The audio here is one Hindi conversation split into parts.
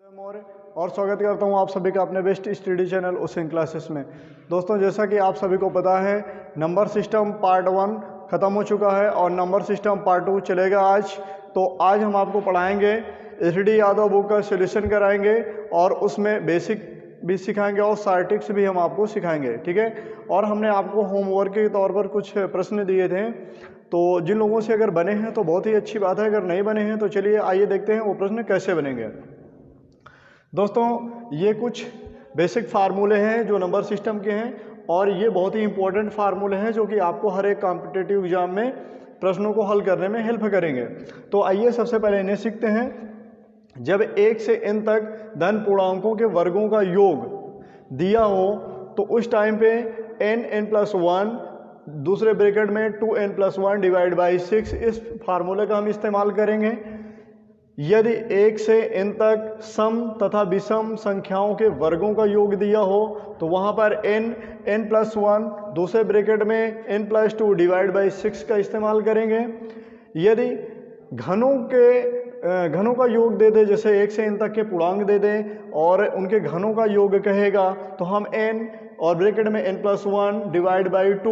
मौर्य और स्वागत करता हूं आप सभी का अपने best study channel Usain classes में। दोस्तों, जैसा कि आप सभी को पता है, नंबर सिस्टम पार्ट 1 ख़त्म हो चुका है और नंबर सिस्टम पार्ट 2 चलेगा आज। तो आज हम आपको पढ़ाएंगे, एच.डी. यादव बुक का सोल्यूशन कराएंगे और उसमें बेसिक भी सिखाएंगे और सार्टिक्स भी हम आपको सिखाएंगे, ठीक है। और हमने आपको होमवर्क के तौर पर कुछ प्रश्न दिए थे, तो जिन लोगों से अगर बने हैं तो बहुत ही अच्छी बात है, अगर नहीं बने हैं तो चलिए आइए देखते हैं वो प्रश्न कैसे बनेंगे। दोस्तों, ये कुछ बेसिक फार्मूले हैं जो नंबर सिस्टम के हैं और ये बहुत ही इंपॉर्टेंट फार्मूले हैं जो कि आपको हर एक कॉम्पिटिटिव एग्जाम में प्रश्नों को हल करने में हेल्प करेंगे। तो आइए सबसे पहले इन्हें सीखते हैं। जब 1 से n तक धन पूर्णांकों के वर्गों का योग दिया हो तो उस टाइम पे n+1 दूसरे ब्रैकेट में 2n+1 डिवाइड बाई 6 इस फार्मूले का हम इस्तेमाल करेंगे। यदि 1 से n तक सम तथा विषम संख्याओं के वर्गों का योग दिया हो तो वहाँ पर n+1 दूसरे ब्रैकेट में n+2 डिवाइड बाई 6 का इस्तेमाल करेंगे। यदि घनों का योग दे दे, जैसे 1 से n तक के पूर्णांक दे दें और उनके घनों का योग कहेगा तो हम n और ब्रैकेट में n+1 डिवाइड बाई 2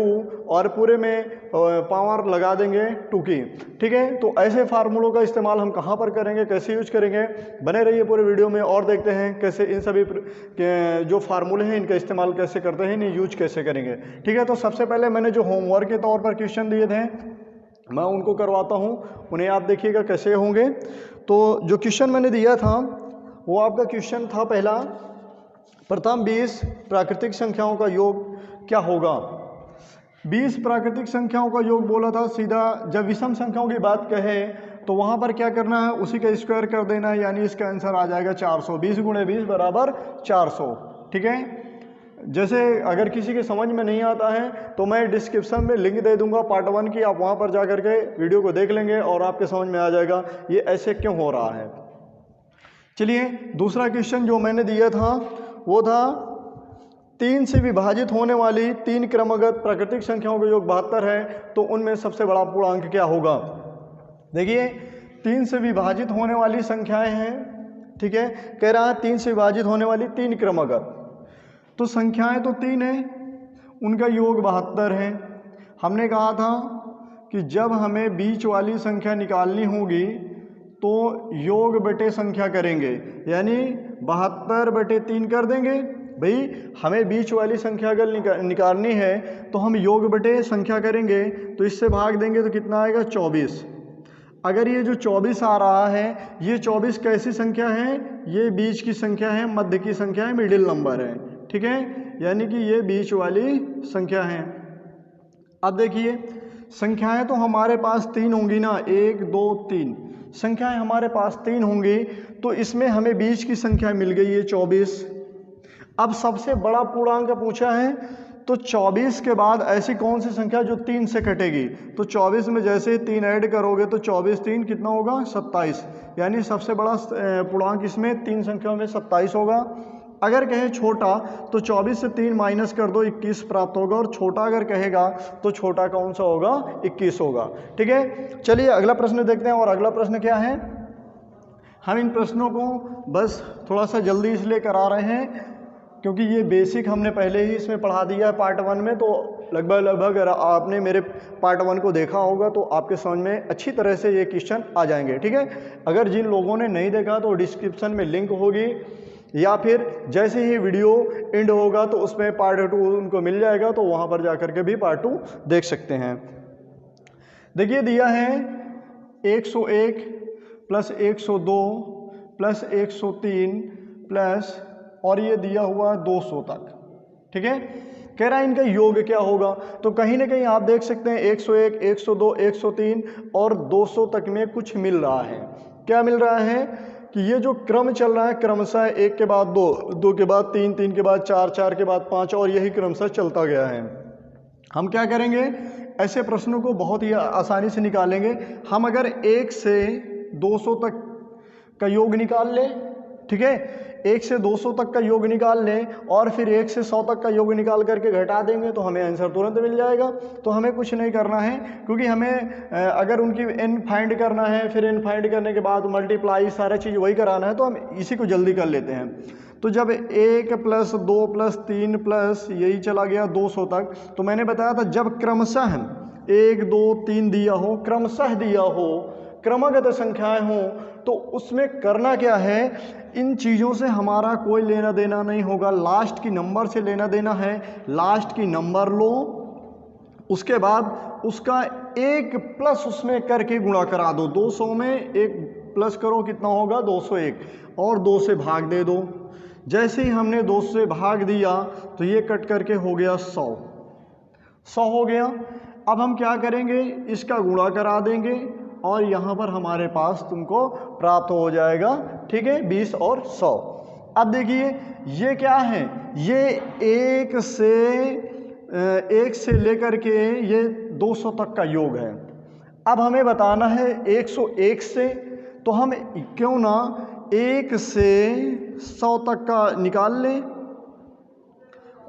और पूरे में पावर लगा देंगे 2 की, ठीक है। तो ऐसे फार्मूलों का इस्तेमाल हम कहाँ पर करेंगे, कैसे यूज करेंगे, बने रहिए पूरे वीडियो में और देखते हैं कैसे इन सभी जो फार्मूले हैं इनका इस्तेमाल कैसे करते हैं, इन्हें यूज कैसे करेंगे, ठीक है। तो सबसे पहले मैंने जो होमवर्क के तौर पर क्वेश्चन दिए थे मैं उनको करवाता हूँ, उन्हें आप देखिएगा कैसे होंगे। तो जो क्वेश्चन मैंने दिया था वो आपका क्वेश्चन था पहला, प्रथम 20 प्राकृतिक संख्याओं का योग क्या होगा। 20 प्राकृतिक संख्याओं का योग बोला था सीधा। जब विषम संख्याओं की बात कहे तो वहाँ पर क्या करना है, उसी का स्क्वायर कर देना है, यानी इसका आंसर आ जाएगा 400। 20 × 20 बराबर 400, ठीक है। जैसे अगर किसी के समझ में नहीं आता है तो मैं डिस्क्रिप्शन में लिंक दे दूंगा पार्ट 1 की, आप वहाँ पर जा कर के वीडियो को देख लेंगे और आपके समझ में आ जाएगा ये ऐसे क्यों हो रहा है। चलिए, दूसरा क्वेश्चन जो मैंने दिया था वो था 3 से विभाजित होने वाली 3 क्रमगत प्राकृतिक संख्याओं का योग 72 है, तो उनमें सबसे बड़ा पूर्णांक क्या होगा। देखिए, 3 से विभाजित होने वाली संख्याएं हैं, ठीक है। कह रहा है 3 से विभाजित होने वाली 3 क्रमगत, तो संख्याएं तो 3 हैं, उनका योग 72 है। हमने कहा था कि जब हमें बीच वाली संख्या निकालनी होगी तो योग बटे संख्या करेंगे, यानी 72/3 कर देंगे। भाई, हमें बीच वाली संख्या अगर निकालनी है तो हम योग बटे संख्या करेंगे, तो इससे भाग देंगे तो कितना आएगा 24। अगर ये जो 24 आ रहा है, ये 24 कैसी संख्या है, ये बीच की संख्या है, मध्य की संख्या है, मिडिल नंबर है, ठीक है, यानी कि ये बीच वाली संख्या है। अब देखिए, संख्याएं तो हमारे पास 3 होंगी ना, 1 2 3 संख्याएं हमारे पास 3 होंगी, तो इसमें हमें बीच की संख्या मिल गई है 24। अब सबसे बड़ा पूर्णांक पूछा है, तो 24 के बाद ऐसी कौन सी संख्या जो 3 से कटेगी, तो 24 में जैसे 3 ऐड करोगे तो 24 3 कितना होगा 27, यानी सबसे बड़ा पूर्णांक इसमें 3 संख्याओं में 27 होगा। अगर कहे छोटा तो 24 से 3 माइनस कर दो, 21 प्राप्त होगा, और छोटा अगर कहेगा तो छोटा कौन सा होगा, 21 होगा, ठीक है। चलिए अगला प्रश्न देखते हैं। और अगला प्रश्न क्या है, हम इन प्रश्नों को बस थोड़ा सा जल्दी इसलिए करा रहे हैं क्योंकि ये बेसिक हमने पहले ही इसमें पढ़ा दिया है पार्ट 1 में, तो लगभग अगर आपने मेरे पार्ट 1 को देखा होगा तो आपके समझ में अच्छी तरह से ये क्वेश्चन आ जाएंगे, ठीक है। अगर जिन लोगों ने नहीं देखा तो डिस्क्रिप्शन में लिंक होगी, या फिर जैसे ही वीडियो एंड होगा तो उसमें पार्ट 2 उनको मिल जाएगा, तो वहाँ पर जा कर के भी पार्ट 2 देख सकते हैं। देखिए, दिया है 101 + 102 + 103 प्लस और ये दिया हुआ 200 तक, ठीक है। कह रहा है इनका योग क्या होगा, तो कहीं ना कहीं आप देख सकते हैं 101 102 103 और 200 तक में कुछ मिल रहा है। क्या मिल रहा है कि ये जो क्रम चल रहा है क्रमशः 1 के बाद 2, 2 के बाद 3, 3 के बाद 4, 4 के बाद 5 और यही क्रमशः चलता गया है। हम क्या करेंगे, ऐसे प्रश्नों को बहुत ही आसानी से निकालेंगे। हम अगर 1 से 200 तक का योग निकाल लें, ठीक है, 1 से 200 तक का योग निकाल लें और फिर 1 से 100 तक का योग निकाल करके घटा देंगे तो हमें आंसर तुरंत मिल जाएगा। तो हमें कुछ नहीं करना है, क्योंकि हमें अगर उनकी n फाइंड करना है, फिर n फाइंड करने के बाद मल्टीप्लाई सारा चीज़ वही कराना है, तो हम इसी को जल्दी कर लेते हैं। तो जब 1 + 2 + 3 प्लस यही चला गया 200 तक, तो मैंने बताया था जब क्रमशः 1 2 3 दिया हो, क्रमशः दिया हो, क्रमगत संख्याएं हों, तो उसमें करना क्या है, इन चीज़ों से हमारा कोई लेना देना नहीं होगा, लास्ट की नंबर से लेना देना है। लास्ट की नंबर लो, उसके बाद उसका 1 प्लस उसमें करके गुणा करा दो। 200 में 1 प्लस करो, कितना होगा 201, और 2 से भाग दे दो। जैसे ही हमने 2 से भाग दिया तो ये कट करके हो गया 100 हो गया। अब हम क्या करेंगे, इसका गुणा करा देंगे और यहाँ पर हमारे पास तुमको प्राप्त हो जाएगा, ठीक है, 20 और 100। अब देखिए ये क्या है, ये 1 से लेकर के ये 200 तक का योग है। अब हमें बताना है 101 से, तो हम क्यों ना 1 से 100 तक का निकाल लें,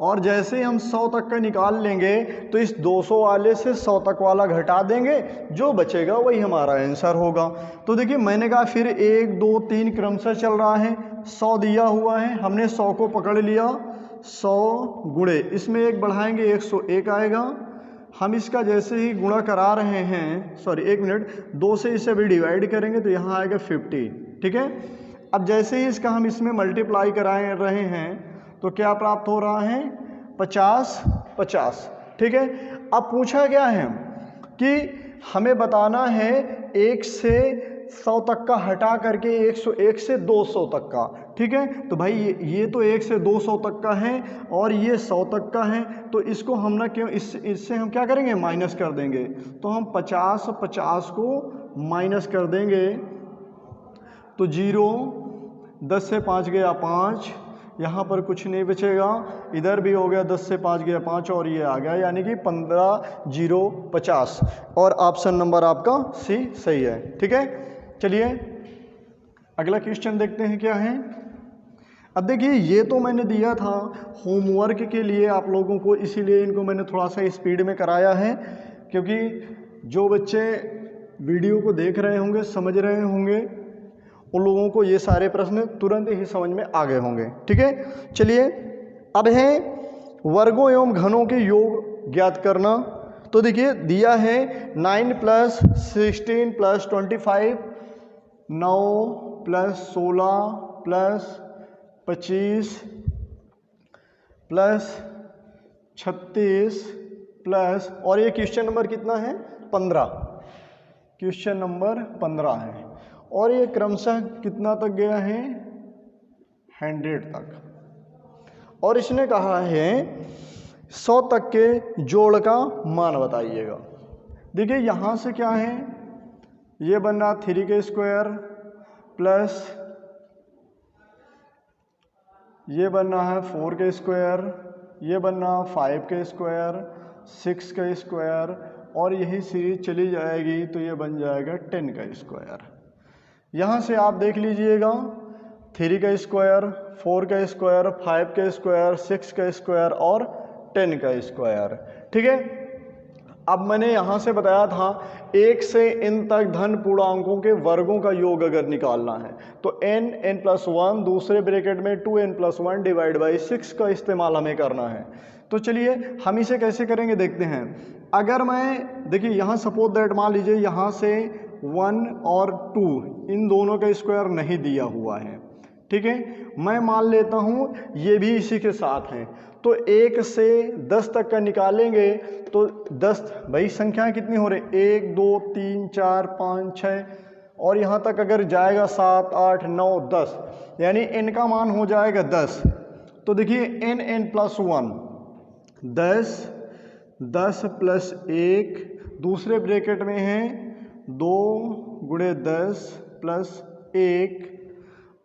और जैसे ही हम 100 तक का निकाल लेंगे तो इस 200 वाले से 100 तक वाला घटा देंगे, जो बचेगा वही हमारा आंसर होगा। तो देखिए मैंने कहा फिर 1 2 3 क्रमशः चल रहा है, 100 दिया हुआ है, हमने 100 को पकड़ लिया, 100 गुणे इसमें 1 बढ़ाएंगे 101 आएगा। हम इसका जैसे ही गुणा करा रहे हैं, सॉरी 1 मिनट, 2 से इसे भी डिवाइड करेंगे तो यहाँ आएगा 50, ठीक है। अब जैसे ही इसका हम इसमें मल्टीप्लाई कराए रहे हैं तो क्या प्राप्त हो रहा है, 50, ठीक है। अब पूछा गया है कि हमें बताना है 1 से 100 तक का हटा करके 101 से 200 तक का, ठीक है। तो भाई ये तो 1 से 200 तक का है और ये 100 तक का है, तो इसको हम ना क्यों इससे हम क्या करेंगे, माइनस कर देंगे। तो हम 50 को माइनस कर देंगे तो 0, 10 से 5 गया 5, यहाँ पर कुछ नहीं बचेगा, इधर भी हो गया 10 से 5 गया 5 और ये आ गया, यानी कि 15 0 50, और ऑप्शन नंबर आपका सी सही है, ठीक है। चलिए अगला क्वेश्चन देखते हैं क्या है। अब देखिए ये तो मैंने दिया था होमवर्क के लिए आप लोगों को, इसीलिए इनको मैंने थोड़ा सा स्पीड में कराया है, क्योंकि जो बच्चे वीडियो को देख रहे होंगे, समझ रहे होंगे, उन लोगों को ये सारे प्रश्न तुरंत ही समझ में आ गए होंगे, ठीक है। चलिए अब है वर्गों एवं घनों के योग ज्ञात करना। तो देखिए दिया है 9 + 16 + 25, 9 + 16 + 25 + 36 प्लस, और ये क्वेश्चन नंबर कितना है, 15, क्वेश्चन नंबर 15 है, और ये क्रमशः कितना तक गया है, 100 तक। और इसने कहा है 100 तक के जोड़ का मान बताइएगा। देखिए यहाँ से क्या है, ये बनना 3 के स्क्वायर प्लस ये बनना है 4 के स्क्वायर, ये बनना 5 के स्क्वायर, 6 का स्क्वायर, और यही सीरीज चली जाएगी तो ये बन जाएगा 10 का स्क्वायर। यहाँ से आप देख लीजिएगा 3 का स्क्वायर, 4 का स्क्वायर, 5 का स्क्वायर, 6 का स्क्वायर और 10 का स्क्वायर, ठीक है। अब मैंने यहाँ से बताया था 1 से n तक धन पूर्णांकों के वर्गों का योग अगर निकालना है तो n+1 दूसरे ब्रैकेट में 2n+1 डिवाइड बाई 6 का इस्तेमाल हमें करना है। तो चलिए हम इसे कैसे करेंगे देखते हैं। अगर मैं देखिए यहाँ सपोज दैट मान लीजिए यहाँ से 1 और 2 इन दोनों का स्क्वायर नहीं दिया हुआ है, ठीक है। मैं मान लेता हूँ ये भी इसी के साथ हैं, तो 1 से 10 तक का निकालेंगे तो 10 भाई संख्याएं कितनी हो रही, 1 2 3 4 5 6, और यहाँ तक अगर जाएगा 7 8 9 10, यानी n का मान हो जाएगा 10। तो देखिए n+1 10, 10 + 1 दूसरे ब्रैकेट में है 2 × 10 + 1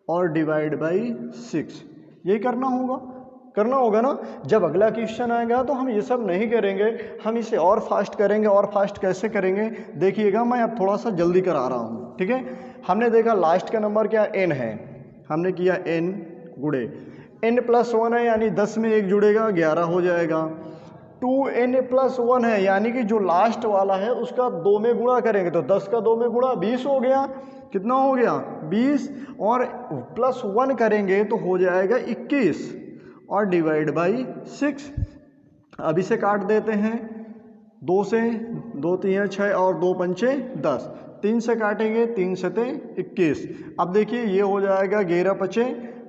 और डिवाइड बाई 6, यही करना होगा ना। जब अगला क्वेश्चन आएगा तो हम ये सब नहीं करेंगे, हम इसे और फास्ट करेंगे। और फास्ट कैसे करेंगे देखिएगा, मैं अब थोड़ा सा जल्दी करा रहा हूँ, ठीक है। हमने देखा लास्ट का नंबर क्या n है, हमने किया n गुणे n+1 है यानी 10 में 1 जुड़ेगा 11 हो जाएगा। 2n+1 है यानी कि जो लास्ट वाला है उसका 2 में गुणा करेंगे तो 10 का 2 में गुणा 20 हो गया। कितना हो गया 20 और +1 करेंगे तो हो जाएगा 21 और डिवाइड बाई 6। अब इसे काट देते हैं 2 से, 2 3 6 और 2 पंचे 10, 3 से काटेंगे 3 सते 21। अब देखिए ये हो जाएगा 11 पचे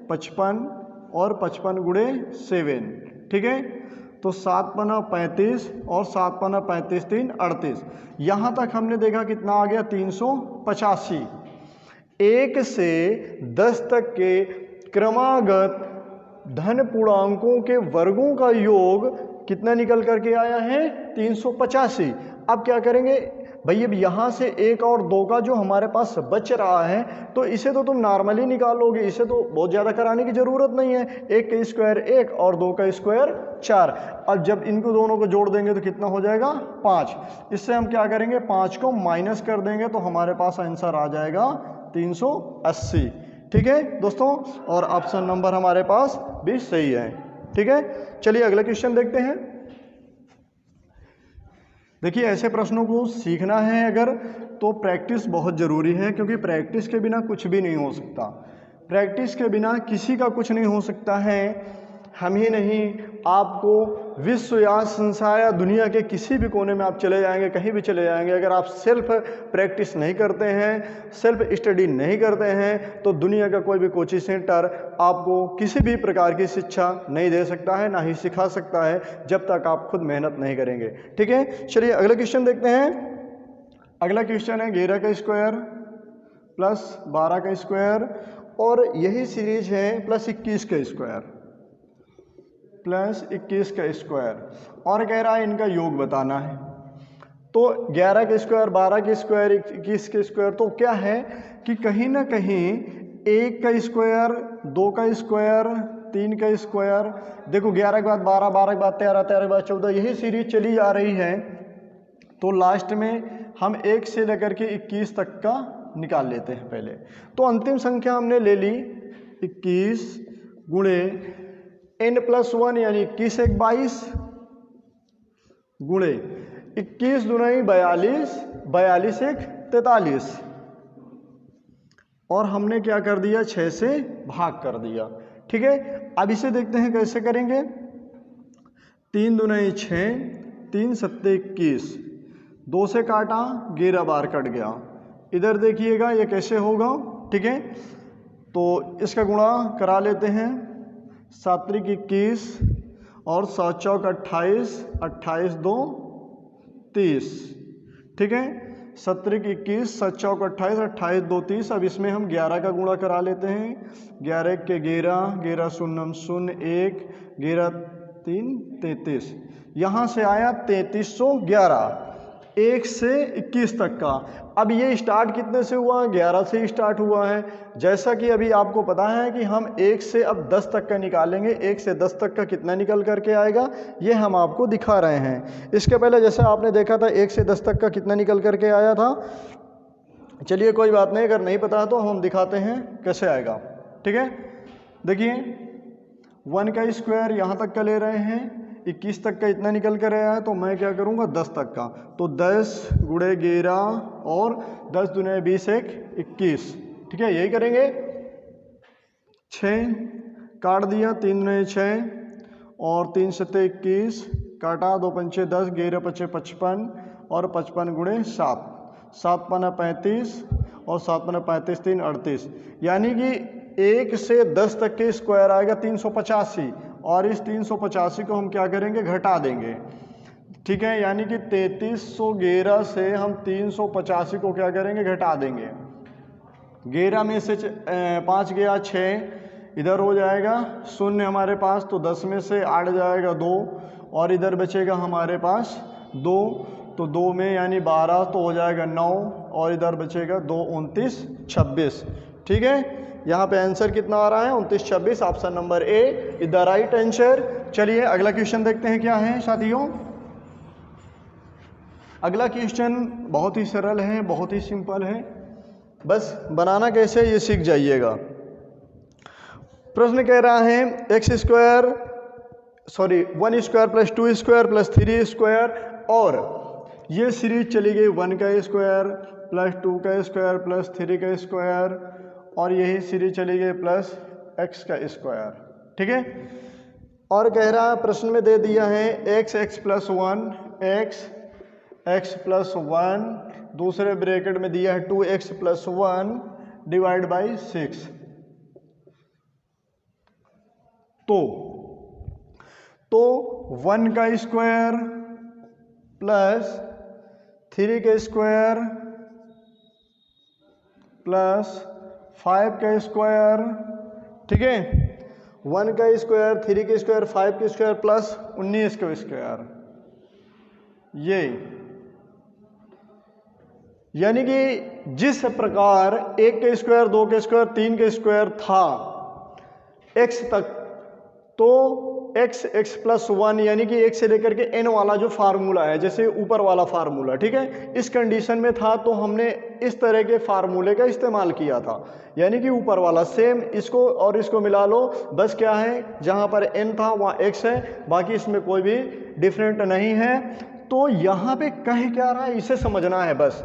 55 और 55 गुणे 7, ठीक है। तो 7 पना 35 और 7 पना 35 3 38। यहाँ तक हमने देखा कितना आ गया 385। 1 से 10 तक के क्रमागत धन पूर्णांकों के वर्गों का योग कितना निकल करके आया है 385। अब क्या करेंगे भाई, अब यहाँ से 1 और 2 का जो हमारे पास बच रहा है तो इसे तो तुम नॉर्मली निकालोगे, इसे तो बहुत ज़्यादा कराने की ज़रूरत नहीं है। 1 का स्क्वायर 1 और 2 का स्क्वायर 4। अब जब इनको दोनों को जोड़ देंगे तो कितना हो जाएगा 5। इससे हम क्या करेंगे 5 को माइनस कर देंगे तो हमारे पास आंसर आ जाएगा 380, ठीक है दोस्तों। और ऑप्शन नंबर हमारे पास भी सही है, ठीक है। चलिए अगला क्वेश्चन देखते हैं। देखिए ऐसे प्रश्नों को सीखना है अगर तो प्रैक्टिस बहुत ज़रूरी है, क्योंकि प्रैक्टिस के बिना कुछ भी नहीं हो सकता। प्रैक्टिस के बिना किसी का कुछ नहीं हो सकता है। हम ही नहीं, आपको विश्व या संसार या दुनिया के किसी भी कोने में आप चले जाएंगे, कहीं भी चले जाएंगे, अगर आप सेल्फ प्रैक्टिस नहीं करते हैं, सेल्फ स्टडी नहीं करते हैं तो दुनिया का कोई भी कोचिंग सेंटर आपको किसी भी प्रकार की शिक्षा नहीं दे सकता है, ना ही सिखा सकता है जब तक आप खुद मेहनत नहीं करेंगे, ठीक है। चलिए अगला क्वेश्चन देखते हैं। अगला क्वेश्चन है 11 का स्क्वायर प्लस 12 का स्क्वायर और यही सीरीज है प्लस 21 का स्क्वायर प्लस 21 का स्क्वायर, और कह रहा है इनका योग बताना है। तो 11 का स्क्वायर 12 का स्क्वायर 21 का स्क्वायर, तो क्या है कि कहीं ना कहीं 1 का स्क्वायर 2 का स्क्वायर 3 का स्क्वायर, देखो 11 के बाद 12, 12 के बाद 13, 13 के बाद 14, यही सीरीज चली जा रही है। तो लास्ट में हम 1 से लेकर के 21 तक का निकाल लेते हैं पहले। तो अंतिम संख्या हमने ले ली 21 गुणे n+1 यानी 21 1 22 गुणे 21 दूनी 42, 42 1 43 और हमने क्या कर दिया 6 से भाग कर दिया, ठीक है। अब इसे देखते हैं कैसे करेंगे। 3 दूनी 6, 3 सत्ते 21, 2 से काटा 11 बार कट गया। इधर देखिएगा ये कैसे होगा, ठीक है। तो इसका गुणा करा लेते हैं, 7 त्रिक 21 और 7 चौक 28, 28 2 30, ठीक है। 7 त्रिक 21, 7 चौक 28, 28 2 30। अब इसमें हम 11 का गुणा करा लेते हैं। 11 के 11, 11 शून्यम 0 1, 11 3 33। यहाँ से आया 3311, 1 से 21 तक का। अब ये स्टार्ट कितने से हुआ 11 से स्टार्ट हुआ है। जैसा कि अभी आपको पता है कि हम 1 से अब 10 तक का निकालेंगे, 1 से 10 तक का कितना निकल करके आएगा ये हम आपको दिखा रहे हैं। इसके पहले जैसे आपने देखा था 1 से 10 तक का कितना निकल करके आया था। चलिए कोई बात नहीं, अगर नहीं पता तो हम दिखाते हैं कैसे आएगा, ठीक है। देखिए 1 का स्क्वायर यहाँ तक का ले रहे हैं, 21 तक का इतना निकल कर आया है, तो मैं क्या करूँगा 10 तक का। तो 10 गुणे 11 और 10 दूने 20 1 21, ठीक है, यही करेंगे। 6 काट दिया, 3 दूने 6 और 3 सत्ते 21, काटा 2 पंचे 10, 11 पचे 55 और 55 गुणे 7, 7 पना 35 और 7 पना 35 3 38। यानी कि 1 से 10 तक के स्क्वायर आएगा 385 और इस 385 को हम क्या करेंगे घटा देंगे, ठीक है। यानी कि 3311 से हम 385 को क्या करेंगे घटा देंगे। 11 में से 5 गया 6, इधर हो जाएगा 0 हमारे पास, तो 10 में से 8 जाएगा 2 और इधर बचेगा हमारे पास 2, तो 2 में यानी 12 तो हो जाएगा 9 और इधर बचेगा 2 29 26, ठीक है। यहाँ पे आंसर कितना आ रहा है 29 26, option number A is the right answer. चलिए अगला क्वेश्चन देखते हैं क्या है साथियों। अगला क्वेश्चन बहुत ही सरल है, बहुत ही सिंपल है, बस बनाना कैसे ये सीख जाइएगा। प्रश्न कह रहा है x square 1 square plus 2 square plus 3 square, और ये सीरीज चली गई 1 का स्क्वायर प्लस 2 का स्क्वायर प्लस 3 का स्क्वायर, और यही सीरीज चली गई प्लस x का स्क्वायर। ठीक है, और कह रहा है प्रश्न में दे दिया है x प्लस 1 x प्लस 1, दूसरे ब्रैकेट में दिया है 2x प्लस 1 डिवाइड बाई 6। तो 1 का स्क्वायर प्लस 3 का स्क्वायर प्लस 5 का स्क्वायर, ठीक है, 1 का स्क्वायर 3 का स्क्वायर 5 का स्क्वायर प्लस 19 का स्क्वायर, ये यानी कि जिस प्रकार 1 का स्क्वायर 2 का स्क्वायर 3 का स्क्वायर था x तक, तो x प्लस 1 यानी कि 1 से लेकर के n वाला जो फार्मूला है, जैसे ऊपर वाला फार्मूला, ठीक है, इस कंडीशन में था तो हमने इस तरह के फार्मूले का इस्तेमाल किया था, यानी कि ऊपर वाला सेम, इसको और इसको मिला लो, बस क्या है जहां पर n था वहां x है, बाकी इसमें कोई भी डिफरेंट नहीं है। तो यहां पे कह क्या रहा है इसे समझना है बस।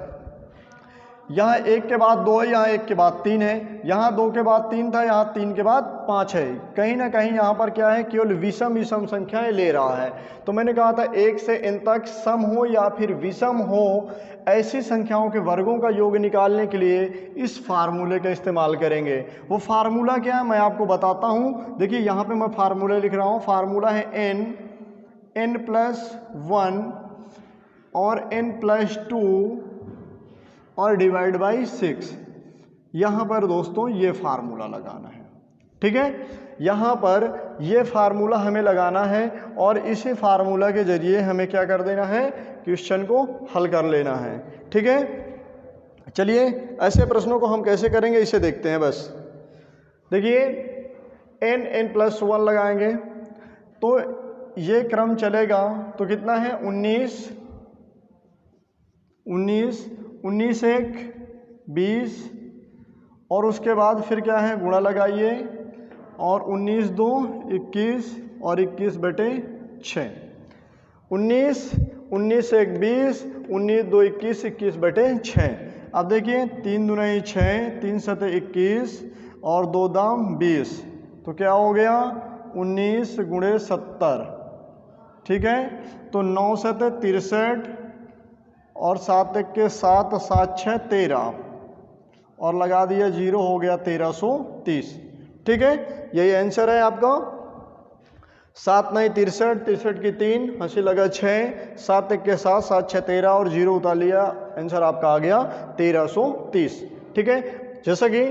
यहाँ 1 के बाद 2 है, यहाँ 1 के बाद 3 है, यहाँ 2 के बाद 3 था, यहाँ 3 के बाद 5 है, कहीं ना कहीं यहाँ पर क्या है केवल विषम संख्याएं ले रहा है। तो मैंने कहा था 1 से n तक सम हो या फिर विषम हो, ऐसी संख्याओं के वर्गों का योग निकालने के लिए इस फार्मूले का इस्तेमाल करेंगे। वो फार्मूला क्या है मैं आपको बताता हूँ। देखिए यहाँ पे मैं फार्मूला लिख रहा हूँ, फार्मूला है n प्लस 1 और n प्लस 2 और डिवाइड बाई 6। यहाँ पर दोस्तों ये फार्मूला लगाना है, ठीक है, यहाँ पर ये फार्मूला हमें लगाना है और इसी फार्मूला के जरिए हमें क्या कर देना है, क्वेश्चन को हल कर लेना है। ठीक है, चलिए ऐसे प्रश्नों को हम कैसे करेंगे इसे देखते हैं। बस देखिए n प्लस 1 लगाएंगे तो ये क्रम चलेगा, तो कितना है 19 1 20, और उसके बाद फिर क्या है गुणा लगाइए, और 19 2 21 और 21 बटे 6, 19 1 20 19 2 21 21 बटे 6। अब देखिए 3 दूना 6 3 7 21 और 2 दाम 20, तो क्या हो गया 19 गुणे 70, ठीक है, तो 9 7 63 और 7 1 के 7 7 6 13 और लगा दिया 0, हो गया 1330। ठीक है, यही आंसर है आपका। 7 9 63 63 की 3 हंसी लगा 6 7 1 के 7 7 6 13 और 0 उतार लिया, आंसर आपका आ गया 1330। ठीक है, जैसा कि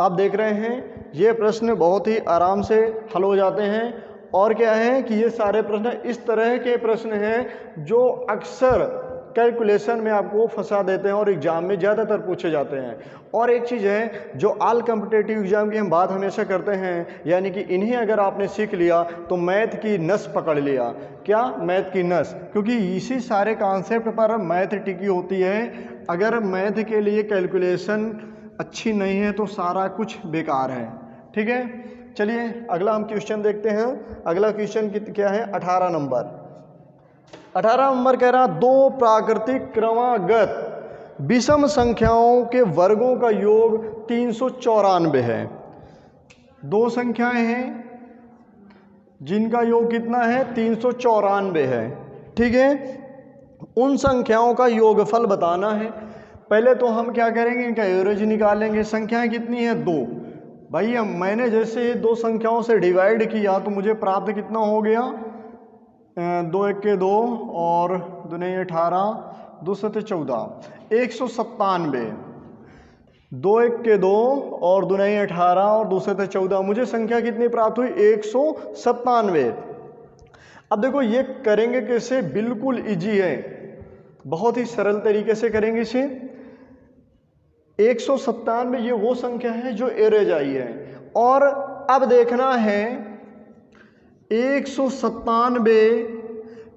आप देख रहे हैं ये प्रश्न बहुत ही आराम से हल हो जाते हैं। और क्या है कि ये सारे प्रश्न इस तरह के प्रश्न हैं जो अक्सर कैलकुलेशन में आपको फंसा देते हैं और एग्जाम में ज़्यादातर पूछे जाते हैं। और एक चीज़ है जो ऑल कॉम्पिटिटिव एग्जाम की हम बात हमेशा करते हैं, यानी कि इन्हें अगर आपने सीख लिया तो मैथ की नस पकड़ लिया। क्या? मैथ की नस, क्योंकि इसी सारे कॉन्सेप्ट पर मैथ टिकी होती है। अगर मैथ के लिए कैलकुलेशन अच्छी नहीं है तो सारा कुछ बेकार है। ठीक है, चलिए अगला हम क्वेश्चन देखते हैं। अगला क्वेश्चन क्या है 18 नंबर। 18 नंबर कह रहा दो प्राकृतिक क्रमागत विषम संख्याओं के वर्गों का योग 394 है। दो संख्याएं हैं जिनका योग कितना है 394 है। ठीक है, उन संख्याओं का योगफल बताना है। पहले तो हम क्या करेंगे, इनका एवरेज निकालेंगे। संख्याएं कितनी है 2। भाई मैंने जैसे ये दो संख्याओं से डिवाइड किया तो मुझे प्राप्त कितना हो गया 2 1 के 2 और 2 नहीं 18 2 7 14 197। 2 1 के 2 और 2 नहीं 18 और 2 7 14, मुझे संख्या कितनी प्राप्त हुई 197। अब देखो ये करेंगे कैसे, बिल्कुल इजी है, बहुत ही सरल तरीके से करेंगे इसे। 197 ये वो संख्या है जो एवरेज आई है। और अब देखना है 197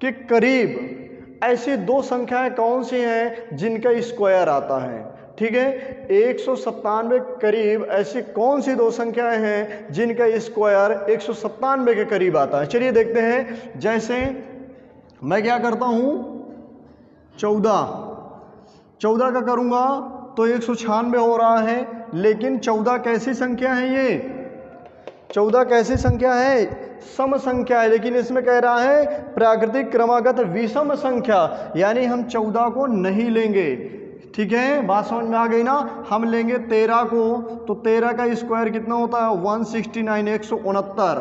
के करीब ऐसी दो संख्याएं कौन सी हैं जिनका स्क्वायर आता है। ठीक है। 197 के करीब ऐसी कौन सी दो संख्याएं हैं जिनका स्क्वायर 197 के करीब आता है? चलिए देखते हैं। जैसे मैं क्या करता हूं, 14 का करूंगा तो 196 हो रहा है, लेकिन 14 कैसी संख्या है? ये 14 कैसी संख्या है? सम संख्या है, लेकिन इसमें कह रहा है प्राकृतिक क्रमागत विषम संख्या, यानी हम 14 को नहीं लेंगे। ठीक है, बात समझ में आ गई ना? हम लेंगे 13 को, तो 13 का स्क्वायर कितना होता है? 169, 169।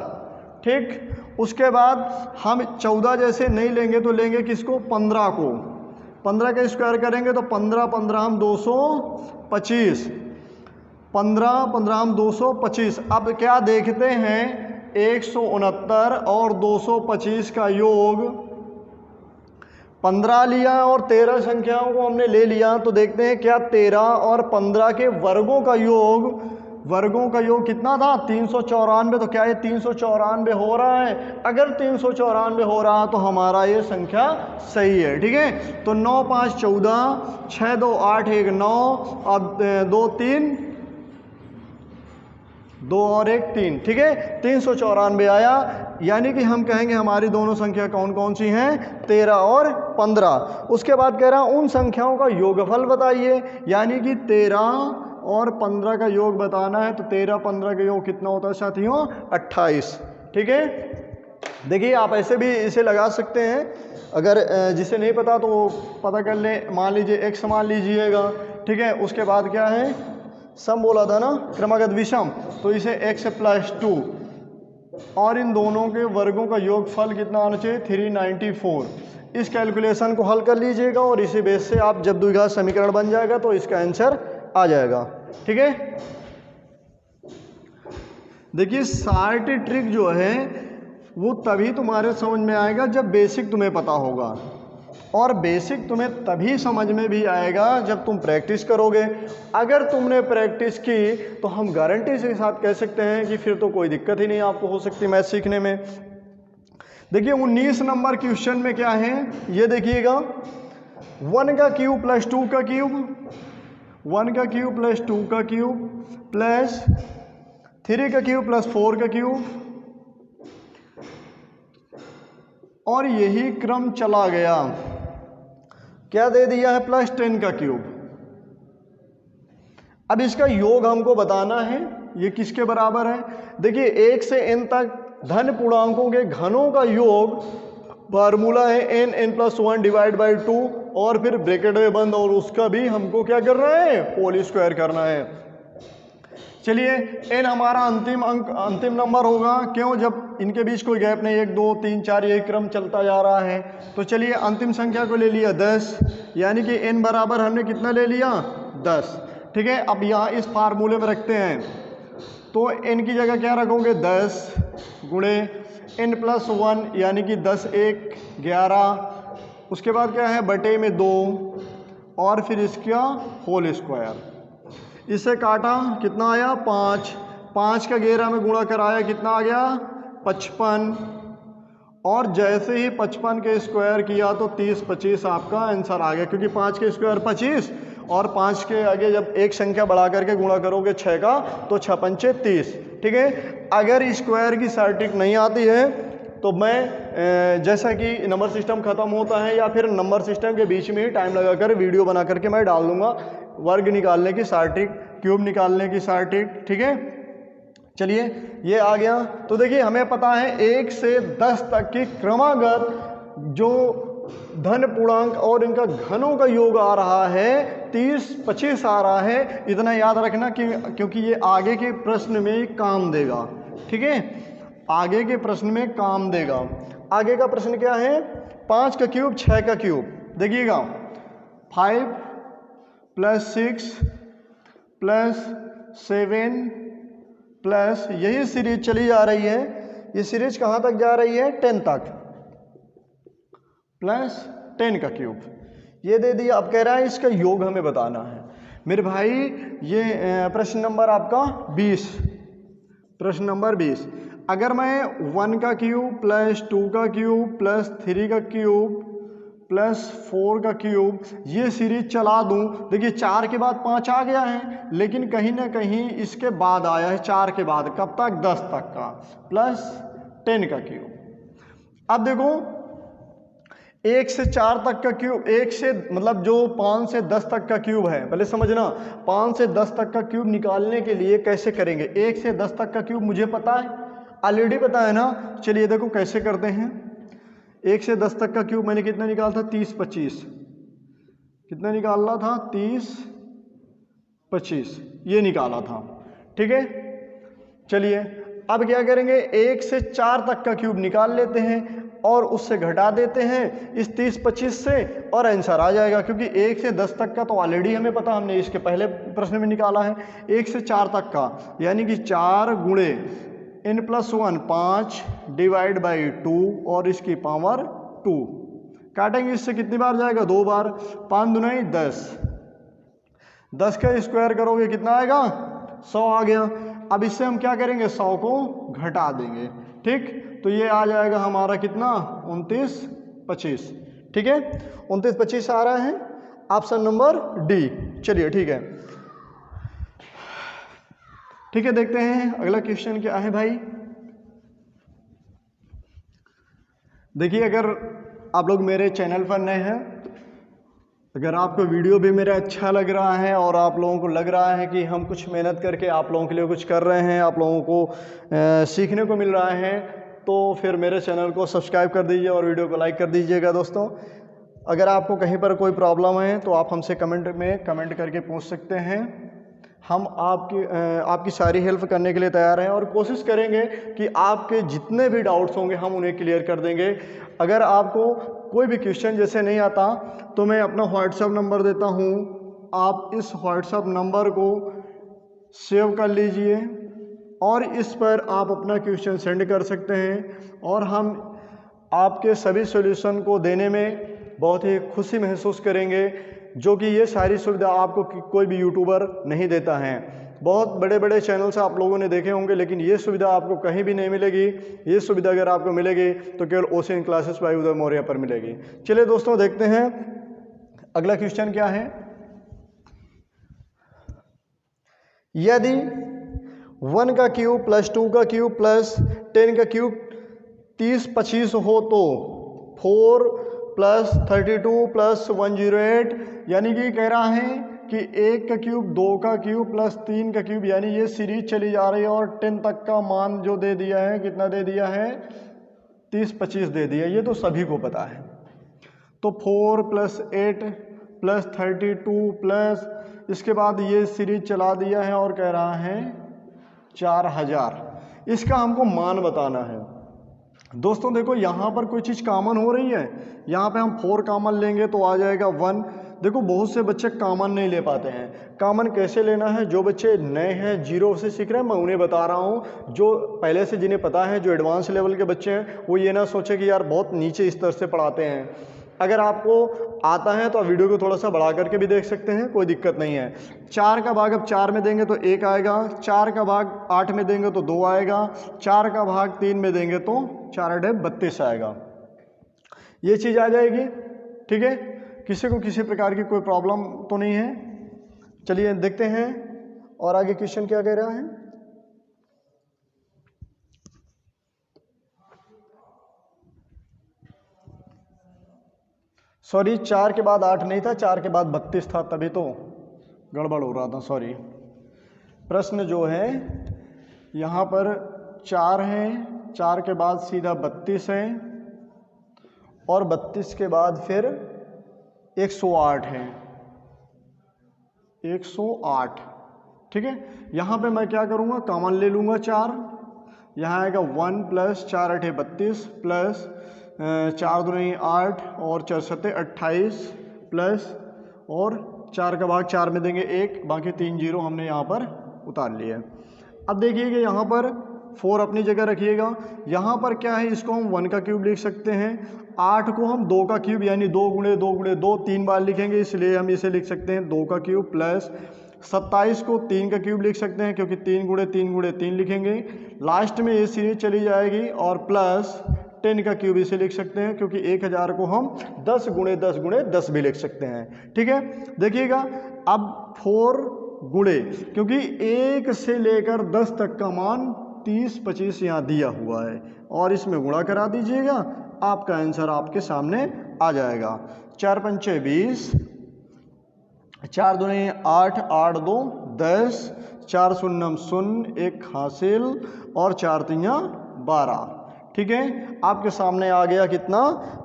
ठीक, उसके बाद हम 14 जैसे नहीं लेंगे तो लेंगे किसको? 15 को। 15 का स्क्वायर करेंगे तो 15 15 हम 225, 15 15 हम 225। अब क्या देखते हैं, 169 और 225 का योग 15 लिया और 13 संख्याओं को हमने ले लिया, तो देखते हैं क्या 13 और 15 के वर्गों का योग कितना था? 394। तो क्या ये 394 हो रहा है? अगर 394 हो रहा तो हमारा ये संख्या सही है। ठीक है, तो 9 5 14, 6 2 8 1 9, अब 2 3 2 और 1 3। ठीक है, 394 आया। यानी कि हम कहेंगे हमारी दोनों संख्या कौन कौन सी हैं? 13 और 15। उसके बाद कह रहा उन संख्याओं का योगफल बताइए, यानी कि 13 और 15 का योग बताना है। तो 13 15 का योग कितना होता है साथियों? 28। ठीक है, देखिए आप ऐसे भी इसे लगा सकते हैं, अगर जिसे नहीं पता तो पता कर लें। मान लीजिए x मान लीजिएगा, ठीक है, उसके बाद क्या है? सम बोला था ना, क्रमागत विषम, तो इसे x + 2 और इन दोनों के वर्गों का योगफल कितना आना चाहिए? 394। इस कैलकुलेशन को हल कर लीजिएगा और इसी बेस से आप जब द्विघात समीकरण बन जाएगा तो इसका आंसर आ जाएगा। ठीक है, देखिए शार्ट ट्रिक जो है वो तभी तुम्हारे समझ में आएगा जब बेसिक तुम्हें पता होगा, और बेसिक तुम्हें तभी समझ में भी आएगा जब तुम प्रैक्टिस करोगे। अगर तुमने प्रैक्टिस की तो हम गारंटी के साथ कह सकते हैं कि फिर तो कोई दिक्कत ही नहीं आपको हो सकती मैथ सीखने में। देखिए 19 नंबर क्वेश्चन में क्या है ये देखिएगा, 1 का क्यूब प्लस 2 का क्यूब, 1 का क्यूब प्लस 2 का क्यूब प्लस 3 का क्यूब प्लस 4 का क्यूब, और यही क्रम चला गया। क्या दे दिया है? प्लस 10 का क्यूब। अब इसका योग हमको बताना है, ये किसके बराबर है? देखिए 1 से n तक धन पूर्णांकों के घनों का योग फार्मूला है n+1 डिवाइड बाई 2, और फिर ब्रैकेट में बंद, और उसका भी हमको क्या करना है? होल स्क्वायर करना है। चलिए n हमारा अंतिम नंबर होगा, क्यों? जब इनके बीच कोई गैप नहीं, 1 2 3 4 यही क्रम चलता जा रहा है। तो चलिए अंतिम संख्या को ले लिया 10, यानी कि n बराबर हमने कितना ले लिया? 10। ठीक है, अब यहाँ इस फार्मूले में रखते हैं, तो n की जगह क्या रखोगे? 10 गुणे n+1, यानी कि 10 1 11, उसके बाद क्या है? बटे में 2, और फिर इसका होल स्क्वायर। इसे काटा, कितना आया? 5। 5 का 11 में गुणा कराया, कितना आ गया? 55। और जैसे ही 55 के स्क्वायर किया तो 30 25 आपका आंसर आ गया, क्योंकि 5 के स्क्वायर 25, और 5 के आगे जब एक संख्या बढ़ा करके गुणा करोगे 6 का तो 6 पंचे 30। ठीक है, अगर स्क्वायर की सर्टिक नहीं आती है तो मैं जैसा कि नंबर सिस्टम ख़त्म होता है या फिर नंबर सिस्टम के बीच में ही टाइम लगाकर वीडियो बना करके मैं डाल दूंगा, वर्ग निकालने की सार्टिक, क्यूब निकालने की सार्टिक। ठीक है, चलिए ये आ गया। तो देखिए हमें पता है 1 से 10 तक की क्रमागत जो धन पूर्णांक और इनका घनों का योग आ रहा है 30 25 आ रहा है। इतना याद रखना कि क्योंकि ये आगे के प्रश्न में काम देगा। ठीक है, आगे के प्रश्न में काम देगा। आगे का प्रश्न क्या है? 5 का क्यूब 6 का क्यूब। देखिएगा 5 + 6 + 7 प्लस, यही सीरीज चली जा रही है। ये सीरीज कहाँ तक जा रही है? 10 तक, प्लस 10 का क्यूब ये दे दिया। अब कह रहा है इसका योग हमें बताना है। मेरे भाई ये प्रश्न नंबर आपका 20, प्रश्न नंबर 20। अगर मैं 1 का क्यूब प्लस 2 का क्यूब प्लस 3 का क्यूब प्लस 4 का क्यूब, ये सीरीज चला दूं, देखिए 4 के बाद 5 आ गया है, लेकिन कहीं ना कहीं इसके बाद आया है 4 के बाद, कब तक, 10 तक का, प्लस 10 का क्यूब। अब देखो 1 से 4 तक का क्यूब, 1 से मतलब जो 5 से 10 तक का क्यूब है, पहले समझना 5 से 10 तक का क्यूब निकालने के लिए कैसे करेंगे। 1 से 10 तक का क्यूब मुझे पता है, ऑलरेडी पता है ना। चलिए देखो कैसे करते हैं। 1 से 10 तक का क्यूब मैंने कितना निकाला था, 30 25, कितना निकालना था, 30 25, ये निकाला था, ठीक है। चलिए अब क्या करेंगे, 1 से 4 तक का क्यूब निकाल लेते हैं और उससे घटा देते हैं इस 30 25 से, और आंसर आ जाएगा, क्योंकि 1 से 10 तक का तो ऑलरेडी हमें पता, हमने इसके पहले प्रश्न में निकाला है। 1 से 4 तक का यानी कि 4 गुणे n+1 5 डिवाइड बाई 2 और इसकी पावर 2, काटेंगे इससे कितनी बार जाएगा, 2 बार, 5 दूनी 10, 10 का स्क्वायर करोगे कितना आएगा, 100 आ गया। अब इससे हम क्या करेंगे, 100 को घटा देंगे, ठीक, तो ये आ जाएगा हमारा कितना, 29 25, ठीक है, 29 25 आ रहा है, ऑप्शन नंबर डी। चलिए ठीक है, ठीक है, देखते हैं अगला क्वेश्चन क्या है भाई। देखिए अगर आप लोग मेरे चैनल पर नए हैं, अगर आपको वीडियो भी मेरा अच्छा लग रहा है और आप लोगों को लग रहा है कि हम कुछ मेहनत करके आप लोगों के लिए कुछ कर रहे हैं, आप लोगों को सीखने को मिल रहा है, तो फिर मेरे चैनल को सब्सक्राइब कर दीजिए और वीडियो को लाइक कर दीजिएगा। दोस्तों अगर आपको कहीं पर कोई प्रॉब्लम है तो आप हमसे कमेंट में कमेंट करके पूछ सकते हैं, हम आपकी सारी हेल्प करने के लिए तैयार हैं और कोशिश करेंगे कि आपके जितने भी डाउट्स होंगे हम उन्हें क्लियर कर देंगे। अगर आपको कोई भी क्वेश्चन जैसे नहीं आता तो मैं अपना व्हाट्सएप नंबर देता हूँ, आप इस व्हाट्सएप नंबर को सेव कर लीजिए और इस पर आप अपना क्वेश्चन सेंड कर सकते हैं और हम आपके सभी सॉल्यूशन को देने में बहुत ही खुशी महसूस करेंगे, जो कि ये सारी सुविधा आपको कोई भी यूट्यूबर नहीं देता है। बहुत बड़े बड़े चैनल से आप लोगों ने देखे होंगे, लेकिन ये सुविधा आपको कहीं भी नहीं मिलेगी। ये सुविधा अगर आपको मिलेगी तो केवल ओशियन क्लासेस बाय उदय मौर्य पर मिलेगी। चलिए दोस्तों देखते हैं अगला क्वेश्चन क्या है। यदि 1 का क्यूब प्लस 2 का क्यूब प्लस 10 का क्यूब 30 25 हो तो 4 प्लस 32 प्लस 108, यानी कि कह रहा है कि 1 का क्यूब 2 का क्यूब प्लस 3 का क्यूब, यानी ये सीरीज चली जा रही है और 10 तक का मान जो दे दिया है, कितना दे दिया है, 30 25 दे दिया, ये तो सभी को पता है। तो 4 प्लस 8 प्लस 32 प्लस इसके बाद ये सीरीज चला दिया है और कह रहा है 4000, इसका हमको मान बताना है। दोस्तों देखो यहाँ पर कोई चीज़ कॉमन हो रही है, यहाँ पे हम 4 कॉमन लेंगे तो आ जाएगा 1। देखो बहुत से बच्चे कॉमन नहीं ले पाते हैं, कॉमन कैसे लेना है, जो बच्चे नए हैं जीरो से सीख रहे हैं मैं उन्हें बता रहा हूँ, जो पहले से जिन्हें पता है, जो एडवांस लेवल के बच्चे हैं वो ये ना सोचे कि यार बहुत नीचे स्तर से पढ़ाते हैं। अगर आपको आता है तो आप वीडियो को थोड़ा सा बढ़ा करके भी देख सकते हैं, कोई दिक्कत नहीं है। 4 का भाग अब 4 में देंगे तो 1 आएगा, 4 का भाग 8 में देंगे तो 2 आएगा, 4 का भाग 3 में देंगे तो 4 × 32 आएगा, ये चीज़ आ जाएगी। ठीक है, किसी को किसी प्रकार की कोई प्रॉब्लम तो नहीं है। चलिए देखते हैं और आगे क्वेश्चन क्या कह रहा है। सॉरी 4 के बाद 8 नहीं था, 4 के बाद 32 था, तभी तो गड़बड़ हो रहा था, सॉरी। प्रश्न जो है यहाँ पर 4 है, 4 के बाद सीधा 32 है और 32 के बाद फिर 108 है, 108। ठीक है, यहाँ पे मैं क्या करूँगा, कॉमन ले लूँगा 4, यहाँ आएगा 1 प्लस 4 × 8 32 प्लस 4 दूनी 8 और 4 7 28 प्लस और 4 का भाग 4 में देंगे 1, बाकी 3 जीरो हमने यहाँ पर उतार लिए। अब देखिएगा यहाँ पर 4 अपनी जगह रखिएगा, यहाँ पर क्या है, इसको हम 1 का क्यूब लिख सकते हैं, 8 को हम 2 का क्यूब यानी 2 × 2 × 2 3 बार लिखेंगे, इसलिए हम इसे लिख सकते हैं 2 का क्यूब प्लस 27 को 3 का क्यूब लिख सकते हैं क्योंकि 3 × 3 × 3 लिखेंगे, लास्ट में ये सीरीज चली जाएगी और प्लस 10 का क्यूब इसे लिख सकते हैं, क्योंकि 1000 को हम 10 गुणे 10 गुणे 10 भी लिख सकते हैं। ठीक है, देखिएगा अब 4 गुणे, क्योंकि 1 से लेकर 10 तक का मान 30 25 यहाँ दिया हुआ है, और इसमें गुणा करा दीजिएगा, आपका आंसर आपके सामने आ जाएगा। 4 पंचे 20, 4 दूनी 8, 8 2 10, 4 शून्यम 0, 1 हासिल, और 4 तियां 12। ठीक है, आपके सामने आ गया कितना,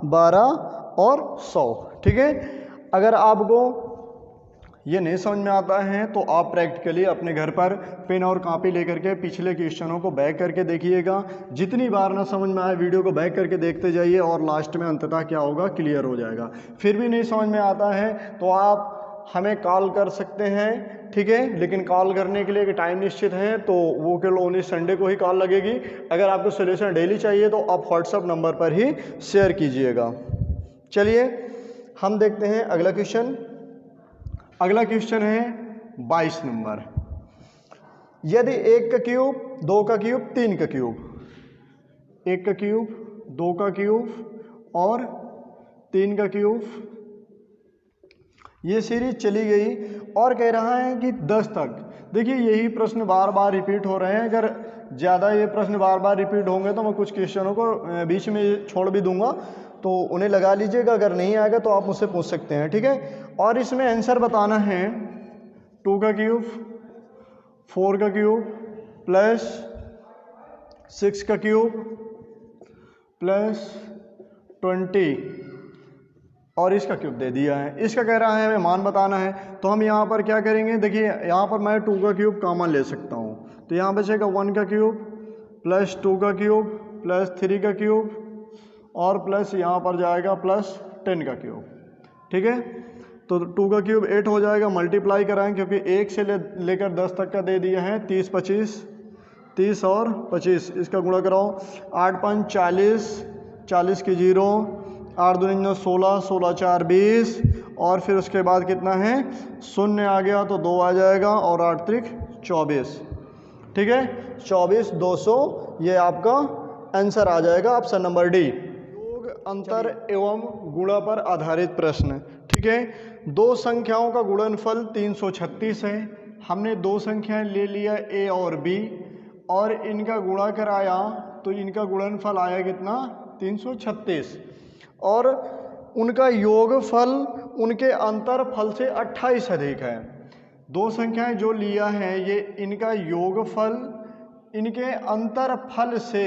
12 और 100। ठीक है, अगर आपको ये नहीं समझ में आता है तो आप प्रैक्टिकली अपने घर पर पेन और कॉपी लेकर के पिछले क्वेश्चनों को बैक करके देखिएगा। जितनी बार ना समझ में आए वीडियो को बैक करके देखते जाइए, और लास्ट में अंततः क्या होगा, क्लियर हो जाएगा। फिर भी नहीं समझ में आता है तो आप हमें कॉल कर सकते हैं। ठीक है, लेकिन कॉल करने के लिए एक टाइम निश्चित है, तो वो केवल ओनली संडे को ही कॉल लगेगी। अगर आपको सोल्यूशन डेली चाहिए तो आप व्हाट्सएप नंबर पर ही शेयर कीजिएगा। चलिए हम देखते हैं अगला क्वेश्चन। अगला क्वेश्चन है 22 नंबर। यदि 1 का क्यूब, 2 का क्यूब, 3 का क्यूब, 1 का क्यूब, 2 का क्यूब और 3 का क्यूब, ये सीरीज चली गई और कह रहा है कि 10 तक। देखिए यही प्रश्न बार बार रिपीट हो रहे हैं। अगर ज़्यादा ये प्रश्न बार बार रिपीट होंगे तो मैं कुछ क्वेश्चनों को बीच में छोड़ भी दूंगा, तो उन्हें लगा लीजिएगा। अगर नहीं आएगा तो आप मुझसे पूछ सकते हैं। ठीक है, और इसमें आंसर बताना है 2 का क्यूब, 4 का क्यूब प्लस 6 का क्यूब प्लस 20 और इसका क्यूब दे दिया है। इसका कह रहा है हमें मान बताना है, तो हम यहाँ पर क्या करेंगे, देखिए यहाँ पर मैं 2 का क्यूब कॉमन ले सकता हूँ, तो यहाँ बचेगा 1 का क्यूब प्लस 2 का क्यूब प्लस 3 का क्यूब और प्लस यहाँ पर जाएगा प्लस 10 का क्यूब। ठीक है, तो 2 का क्यूब 8 हो जाएगा, मल्टीप्लाई कराएं क्योंकि 1 से लेकर 10 तक का दे दिया है। 30 25, 30 और 25, इसका गुणा कराओ। 8 5 40, 40 की 0, 8 2 9 16, 16 4 20 और फिर उसके बाद कितना है, 0 आ गया तो 2 आ जाएगा और 8 त्रिक 24। ठीक है, 24 200 ये आपका आंसर आ जाएगा, ऑप्शन नंबर डी। योग अंतर एवं गुणा पर आधारित प्रश्न। ठीक है, दो संख्याओं का गुणनफल 336 है। हमने दो संख्याएं ले लिया ए और बी और इनका गुणा कराया तो इनका गुणनफल आया कितना, 336, और उनका योगफल उनके अंतरफल से 28 अधिक है। दो संख्याएं जो लिया है ये इनका योगफल इनके अंतरफल से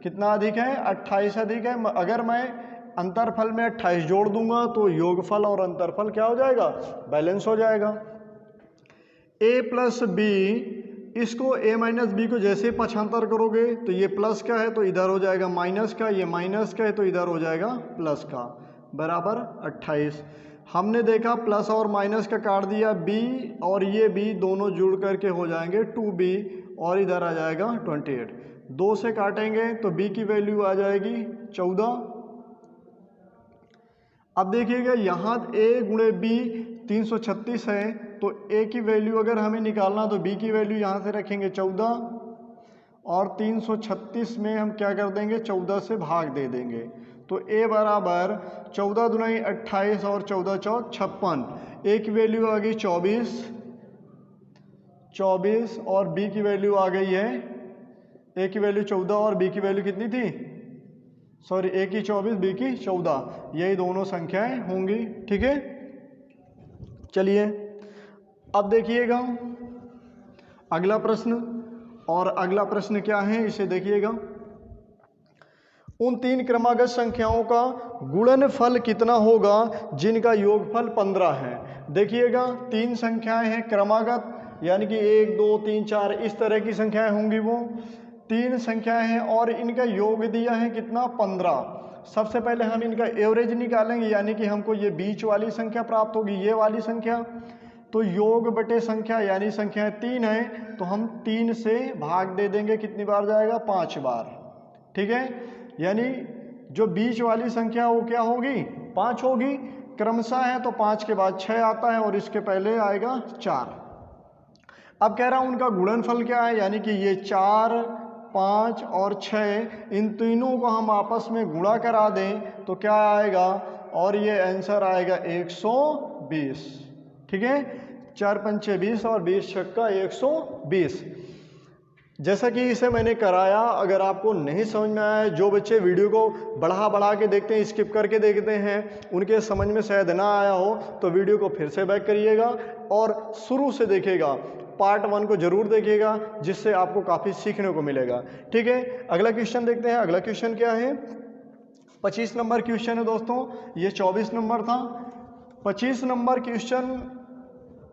कितना अधिक है, 28 अधिक है। अगर मैं अंतरफल में 28 जोड़ दूंगा तो योगफल और अंतरफल क्या हो जाएगा, बैलेंस हो जाएगा। a प्लस बी, इसको a माइनस बी को जैसे पक्षांतर करोगे तो ये प्लस का है तो इधर हो जाएगा माइनस का, ये माइनस का है तो इधर हो जाएगा प्लस का, बराबर 28। हमने देखा प्लस और माइनस का काट दिया, b और ये b दोनों जुड़ करके हो जाएंगे 2b और इधर आ जाएगा 28। 2 से काटेंगे तो b की वैल्यू आ जाएगी 14। अब देखिएगा यहाँ a गुणे b 336 है, तो a की वैल्यू अगर हमें निकालना तो b की वैल्यू यहाँ से रखेंगे 14 और 336 में हम क्या कर देंगे, 14 से भाग दे देंगे, तो a बराबर 14 दुनाई 28 और 14 चौक 56। a की वैल्यू आ गई 24 और b की वैल्यू आ गई है, a की वैल्यू 14 और b की वैल्यू कितनी थी, सॉरी a की 24 b की 14, यही दोनों संख्याएं होंगी। ठीक है, चलिए अब देखिएगा अगला प्रश्न, और अगला प्रश्न क्या है इसे देखिएगा। उन तीन क्रमागत संख्याओं का गुणनफल कितना होगा जिनका योगफल 15 है। देखिएगा तीन संख्याएं हैं क्रमागत, यानी कि 1 2 3 4 इस तरह की संख्याएं होंगी, वो तीन संख्याएं हैं और इनका योग दिया है कितना, 15। सबसे पहले हम इनका एवरेज निकालेंगे, यानी कि हमको ये बीच वाली संख्या प्राप्त होगी, ये वाली संख्या, तो योग बटे संख्या यानी संख्या 3 है तो हम 3 से भाग दे देंगे, कितनी बार जाएगा, 5 बार। ठीक है, यानी जो बीच वाली संख्या वो क्या होगी, 5 होगी, क्रमशः है तो 5 के बाद 6 आता है और इसके पहले आएगा 4। अब कह रहा हूं उनका गुणनफल क्या है, यानी कि ये 4 5 और 6, इन तीनों को हम आपस में गुणा करा दें तो क्या आएगा, और ये आंसर आएगा 120। ठीक है, 4 पंचे 20 और 20 छक्का 120। जैसा कि इसे मैंने कराया, अगर आपको नहीं समझ में आया, जो बच्चे वीडियो को बढ़ा के देखते हैं, स्किप करके देखते हैं, उनके समझ में शायद ना आया हो, तो वीडियो को फिर से बैक करिएगा और शुरू से देखिएगा, पार्ट 1 को जरूर देखिएगा, जिससे आपको काफ़ी सीखने को मिलेगा। ठीक है, अगला क्वेश्चन देखते हैं। अगला क्वेश्चन क्या है, 25 नंबर क्वेश्चन है दोस्तों, ये 24 नंबर था। 25 नंबर क्वेश्चन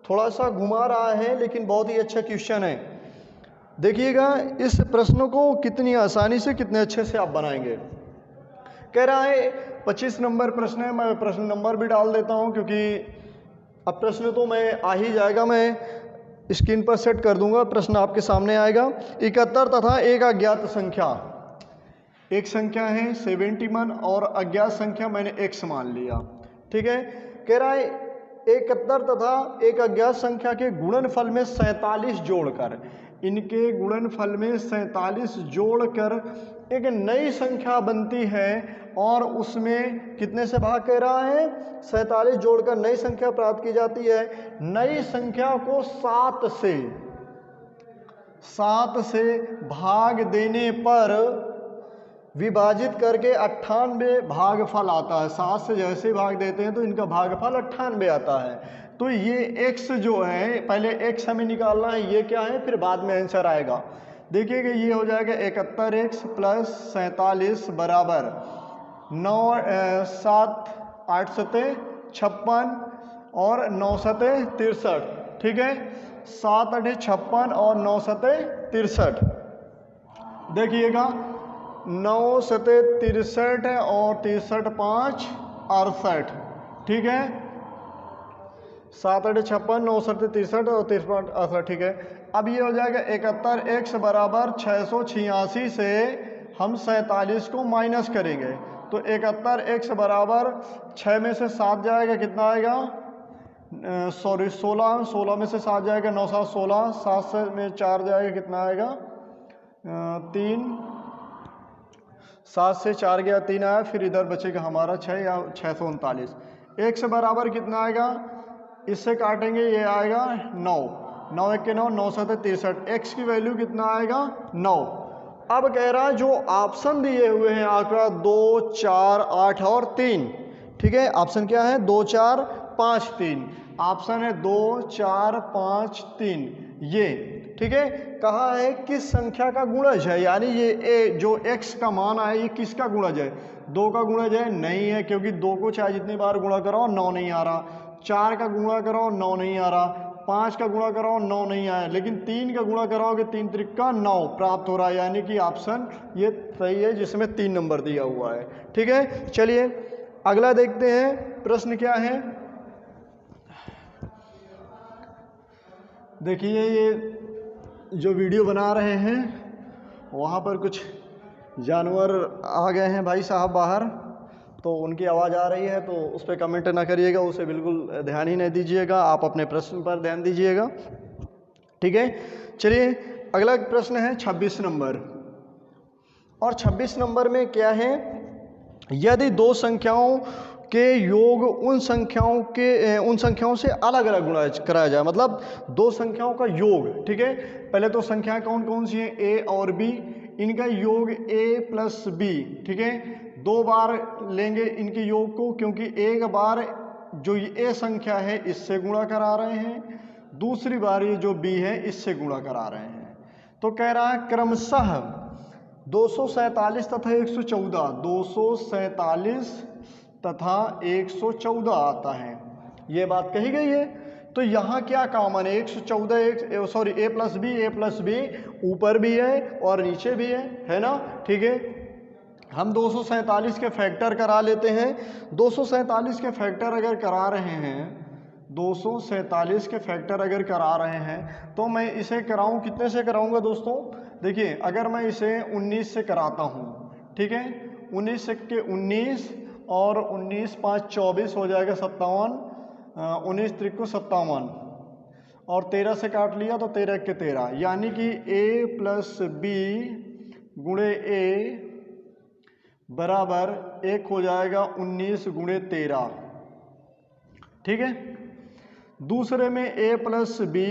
थोड़ा सा घुमा रहा है, लेकिन बहुत ही अच्छा क्वेश्चन है। देखिएगा इस प्रश्न को कितनी आसानी से, कितने अच्छे से आप बनाएंगे। कह रहा है 25 नंबर प्रश्न है, मैं प्रश्न नंबर भी डाल देता हूं, क्योंकि अब प्रश्न तो मैं आ ही जाएगा, मैं स्क्रीन पर सेट कर दूंगा, प्रश्न आपके सामने आएगा। 71 तथा एक अज्ञात संख्या, एक संख्या है 71 और अज्ञात संख्या मैंने x मान लिया। ठीक है, कह रहा है 71 तथा एक अज्ञात संख्या के गुणनफल में 47 जोड़कर, इनके गुणनफल में 47 जोड़कर एक नई संख्या बनती है, और उसमें कितने से भाग कह रहा है, 47 जोड़कर नई संख्या प्राप्त की जाती है। नई संख्या को 7 से भाग देने पर विभाजित करके 98 भागफल आता है। 7 से जैसे भाग देते हैं तो इनका भागफल 98 आता है। तो ये x जो है, पहले x हमें निकालना है, ये क्या है, फिर बाद में आंसर आएगा। देखिएगा ये हो जाएगा 71x प्लस 47 बराबर 9 7 8 सते 56 और 9 सते 63। ठीक है, 7 8 56 और 9 सते 63। देखिएगा 9 सते 63 और 63 5 68। ठीक है, 7 8 56, 9 सते 63 और 63 68। ठीक है, अब ये हो जाएगा 71x बराबर 686 से हम 47 को माइनस करेंगे, तो 71x बराबर 6 में से 7 जाएगा, कितना आएगा, 16 में से 7 जाएगा, 9 7 16, 7 से में 4 जाएगा, कितना आएगा 3, 7 से 4 गया 3 आया, फिर इधर बचेगा हमारा 6 या 639। x बराबर कितना आएगा, इससे काटेंगे, ये आएगा 9, 9 1 के 9, 9 7 63, x की वैल्यू कितना आएगा 9। अब कह रहा है जो ऑप्शन दिए हुए हैं आंकड़ा 2 4 8 और 3। ठीक है, ऑप्शन क्या है, 2 4 5 3, ऑप्शन है 2 4 5 3 ये। ठीक है, कहा है किस संख्या का गुणज है, यानी ये जो x का मान है ये किसका गुणज है, 2 का गुणज है, नहीं है, क्योंकि 2 को चाहे जितनी बार गुणा कराओ 9 नहीं आ रहा। 4 का गुणा कराओ 9 नहीं आ रहा। 5 का गुणा कराओ 9 नहीं आया, लेकिन 3 का गुणा कराओगे 3 त्रिका 9 प्राप्त हो रहा है, यानी कि ऑप्शन ये सही है जिसमें 3 नंबर दिया हुआ है। ठीक है, चलिए अगला देखते हैं, प्रश्न क्या है। देखिए ये जो वीडियो बना रहे हैं वहाँ पर कुछ जानवर आ गए हैं भाई साहब बाहर, तो उनकी आवाज़ आ रही है, तो उस पर कमेंट ना करिएगा, उसे बिल्कुल ध्यान ही नहीं दीजिएगा, आप अपने प्रश्न पर ध्यान दीजिएगा। ठीक है, चलिए अगला प्रश्न है 26 नंबर, और 26 नंबर में क्या है, यदि दो संख्याओं के योग उन संख्याओं से अलग अलग गुणा कराया जाए, मतलब दो संख्याओं का योग। ठीक है, पहले तो संख्याएं कौन कौन सी हैं, a और b, इनका योग a प्लस b। ठीक है, 2 बार लेंगे इनके योग को, क्योंकि एक बार जो ये a संख्या है इससे गुणा करा रहे हैं, दूसरी बार ये जो b है इससे गुणा करा रहे हैं। तो कह रहा है क्रमशः 247 तथा 114, 247 तथा 114 आता है, ये बात कही गई है। तो यहाँ क्या कॉमन है, 114 a प्लस बी ऊपर भी है और नीचे भी है ना। ठीक है, हम 247 के फैक्टर करा लेते हैं। 247 के फैक्टर अगर करा रहे हैं, 247 के फैक्टर अगर करा रहे हैं, तो मैं इसे कराऊं, कितने से कराऊंगा दोस्तों, देखिए अगर मैं इसे 19 से कराता हूं, ठीक है, 19 से के 19 और 19 5 24 हो जाएगा 57, 19 त्रिक को 57 और 13 से काट लिया तो 13 के 13, यानी कि a प्लस बी गुणे ए बराबर 1 हो जाएगा 19 गुणे 13। ठीक है। दूसरे में a प्लस बी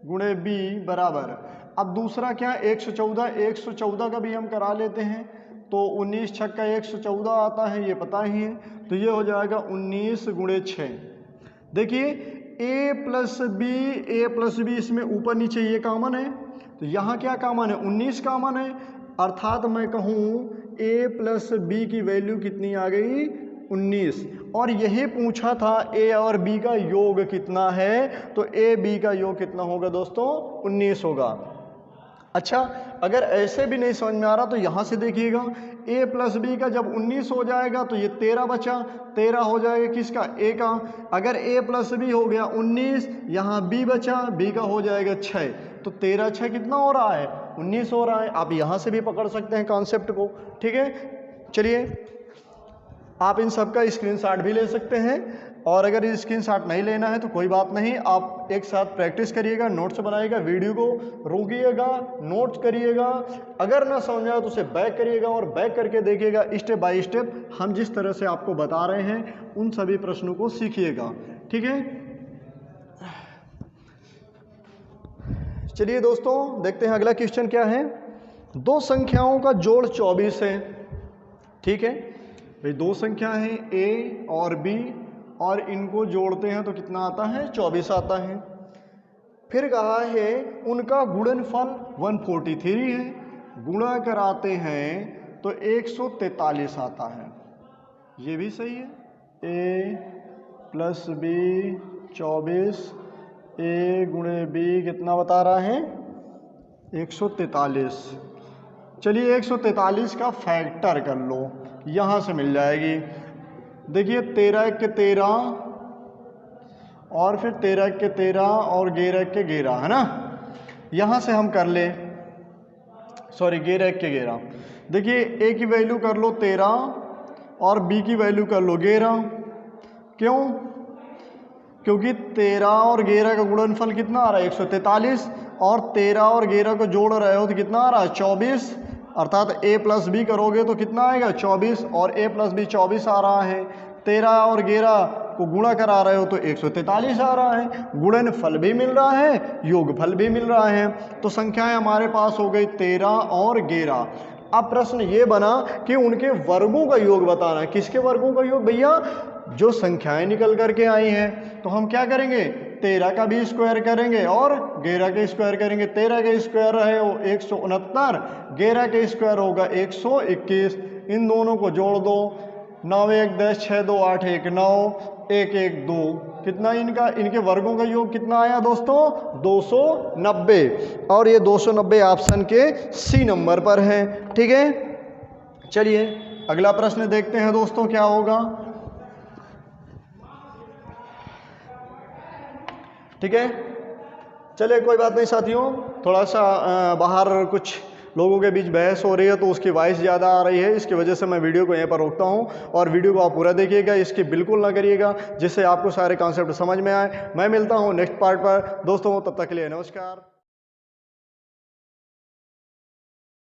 गुणे बी बराबर, अब दूसरा क्या 114, 114 का भी हम करा लेते हैं तो 19 छक्का 114 आता है, ये पता ही है। तो ये हो जाएगा 19 गुणे 6। देखिए a प्लस बी इसमें ऊपर नीचे ये कॉमन है, तो यहाँ क्या कॉमन है 19 कॉमन है, अर्थात मैं कहूँ a प्लस बी की वैल्यू कितनी आ गई 19। और यही पूछा था a और b का योग कितना है, तो a b का योग कितना होगा दोस्तों 19 होगा। अच्छा, अगर ऐसे भी नहीं समझ में आ रहा तो यहाँ से देखिएगा a प्लस बी का जब 19 हो जाएगा तो ये 13 बचा, 13 हो जाएगा किसका a का। अगर a प्लस बी हो गया 19, यहाँ b बचा, b का हो जाएगा 6, तो 13 6 कितना हो रहा है 19 हो रहा है। आप यहाँ से भी पकड़ सकते हैं कॉन्सेप्ट को। ठीक है, चलिए आप इन सब का स्क्रीनशॉट भी ले सकते हैं, और अगर स्क्रीनशॉट नहीं लेना है तो कोई बात नहीं, आप एक साथ प्रैक्टिस करिएगा, नोट्स बनाइएगा, वीडियो को रोकिएगा, नोट्स करिएगा। अगर ना समझ आए तो उसे बैक करिएगा और बैक करके देखिएगा, स्टेप बाय स्टेप हम जिस तरह से आपको बता रहे हैं उन सभी प्रश्नों को सीखिएगा। ठीक है, चलिए दोस्तों देखते हैं अगला क्वेश्चन क्या है। दो संख्याओं का जोड़ 24 है। ठीक है भाई, दो संख्या है a और b और इनको जोड़ते हैं तो कितना आता है 24 आता है। फिर कहा है उनका गुणनफल 143 है, गुणा कराते हैं तो 143 आता है। ये भी सही है, a प्लस बी 24, a गुणे b कितना बता रहा है 143। चलिए 143 का फैक्टर कर लो, यहाँ से मिल जाएगी। देखिए 13 के 13 और फिर 13 के 13 और 11 के 11 है ना, यहाँ से हम कर ले, सॉरी 11 के 11। देखिए a की वैल्यू कर लो 13 और b की वैल्यू कर लो 11। क्यों? क्योंकि 13 और 11 का गुणनफल कितना आ रहा है 143, और 13 और 11 को जोड़ रहे हो तो कितना आ रहा है 24, अर्थात a प्लस बी करोगे तो कितना आएगा 24, और a प्लस बी 24 आ रहा है। 13 और 11 को गुणा करा रहे हो तो 143 आ रहा है। गुणनफल भी मिल रहा है, योगफल भी मिल रहा है, तो संख्याएं हमारे पास हो गई 13 और 11। अब प्रश्न ये बना कि उनके वर्गों का योग बताना है। किसके वर्गों का योग भैया? जो संख्याएं निकल करके आई हैं। तो हम क्या करेंगे 13 का भी स्क्वायर करेंगे और 11 के स्क्वायर करेंगे। 13 के स्क्वायर है वो 169, 11 के स्क्वायर होगा 121। इन दोनों को जोड़ दो, 9 1 10, 6 2 8 1 9, 1 1 2, कितना इनका, इनके वर्गों का योग कितना आया दोस्तों 290, और ये 290 ऑप्शन के सी नंबर पर है। ठीक है, चलिए अगला प्रश्न देखते हैं दोस्तों क्या होगा। ठीक है, चलिए कोई बात नहीं साथियों, थोड़ा सा बाहर कुछ लोगों के बीच बहस हो रही है तो उसकी वॉइस ज़्यादा आ रही है, इसकी वजह से मैं वीडियो को यहीं पर रोकता हूं। और वीडियो को आप पूरा देखिएगा, इसकी बिल्कुल ना करिएगा, जिससे आपको सारे कॉन्सेप्ट समझ में आए। मैं मिलता हूं नेक्स्ट पार्ट पर दोस्तों, तब तक के लिए नमस्कार।